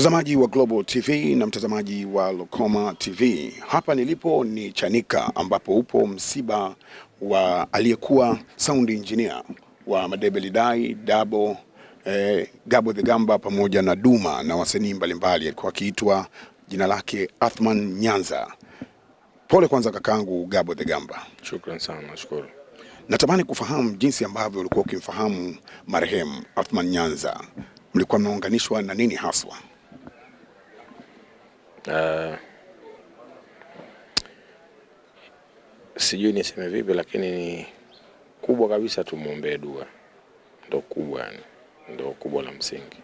Mtazamaji wa Global TV na mtazamaji wa Lokoma TV, hapa nilipo ni Chanika ambapo upo msiba wa aliyekuwa sound engineer wa Madebe Lidai, Dabo, Gabo the Gamba pamoja na Duma na wasanii mbalimbali. Alikuwa akiitwa jina lake Athman Nyanza. Pole kwanza kakangu Gabo the Gamba. Shukrani sana, nashukuru. Natamani kufahamu jinsi ambavyo ulikuwa ukimfahamu marehemu Athman Nyanza. Mlikuwa mnaunganishwa na nini haswa? Sijui niseme vipi, lakini ni kubwa kabisa tumuombee dua. Ndio kubwa, yani ndio kubwa la msingi.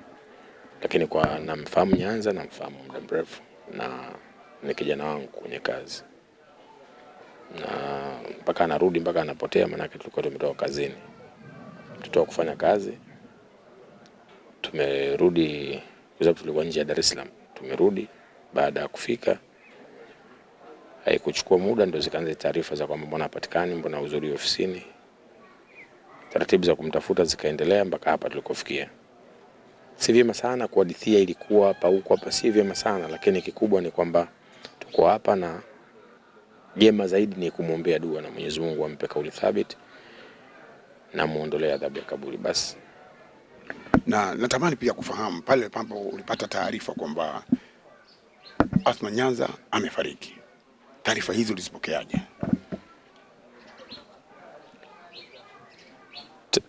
Lakini kwa namfahamu Nyanza, namfahamu muda mrefu na ni kijana wangu kwenye kazi. Na mpaka anarudi mpaka anapotea, maana tulikuwa tumetoka kazini. Tutoka kufanya kazi. Tumerudi kwa sababu tulikuwa nje ya Dar es Salaam. Tumerudi baada ya kufika, haikuchukua muda ndio zikaanza taarifa za kwamba mbona hapatikani, mbona huzuri ofisini. Taratibu za kumtafuta zikaendelea mpaka hapa tulikofikia. Si vyema sana kuhadithia ilikuwa hapa huko hapa, si vyema sana, lakini kikubwa ni kwamba tuko hapa na jema zaidi ni kumwombea dua na Mwenyezi Mungu ampe kauli thabiti na muondolee adhabu ya kaburi basi. Na natamani pia kufahamu pale ambapo ulipata taarifa kwamba Athman Nyanza amefariki, taarifa hizo ulizipokeaje?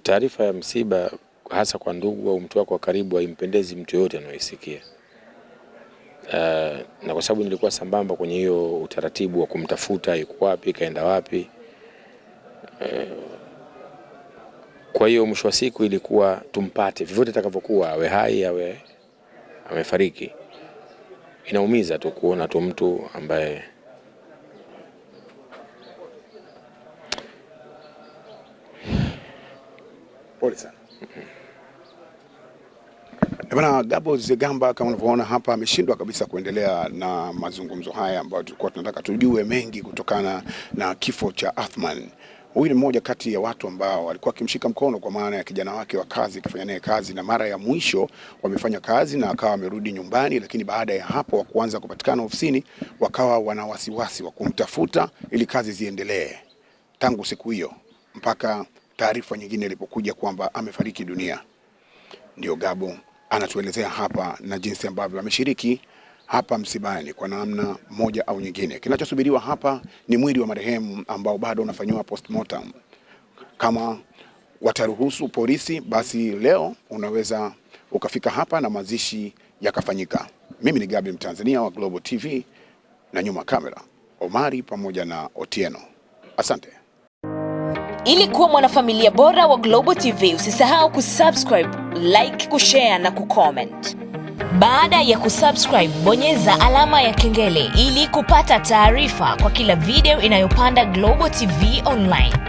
Taarifa ya msiba hasa kwa ndugu au mtu wako wa karibu haimpendezi mtu yote anayesikia. Na kwa sababu nilikuwa sambamba kwenye hiyo utaratibu wa kumtafuta yuko wapi, kaenda wapi. Kwa hiyo mwisho wa siku ilikuwa tumpate vyovyote atakavyokuwa, awe hai awe amefariki. Inaumiza tu kuona tu mtu ambaye pole sana. Bwana Gabo the Gamba, kama unavyoona hapa, ameshindwa kabisa kuendelea na mazungumzo haya ambayo tulikuwa tunataka tujue mengi kutokana na kifo cha Athman. Huyu ni mmoja kati ya watu ambao walikuwa kimshika mkono kwa maana ya kijana wake wa kazi, kufanya naye kazi, na mara ya mwisho wamefanya kazi na akawa amerudi nyumbani, lakini baada ya hapo wa kuanza kupatikana ofisini wakawa wana wasiwasi wa kumtafuta ili kazi ziendelee. Tangu siku hiyo mpaka taarifa nyingine ilipokuja kwamba amefariki dunia, ndio Gabo anatuelezea hapa na jinsi ambavyo ameshiriki hapa msibani kwa namna moja au nyingine. Kinachosubiriwa hapa ni mwili wa marehemu ambao bado unafanywa postmortem. Kama wataruhusu polisi, basi leo unaweza ukafika hapa na mazishi yakafanyika. Mimi ni Gabi Mtanzania wa Global TV na nyuma kamera Omari pamoja na Otieno. Asante. Ili kuwa mwanafamilia bora wa Global TV, usisahau kusubscribe, like, kushare na kucomment. Baada ya kusubscribe, bonyeza alama ya kengele ili kupata taarifa kwa kila video inayopanda Global TV Online.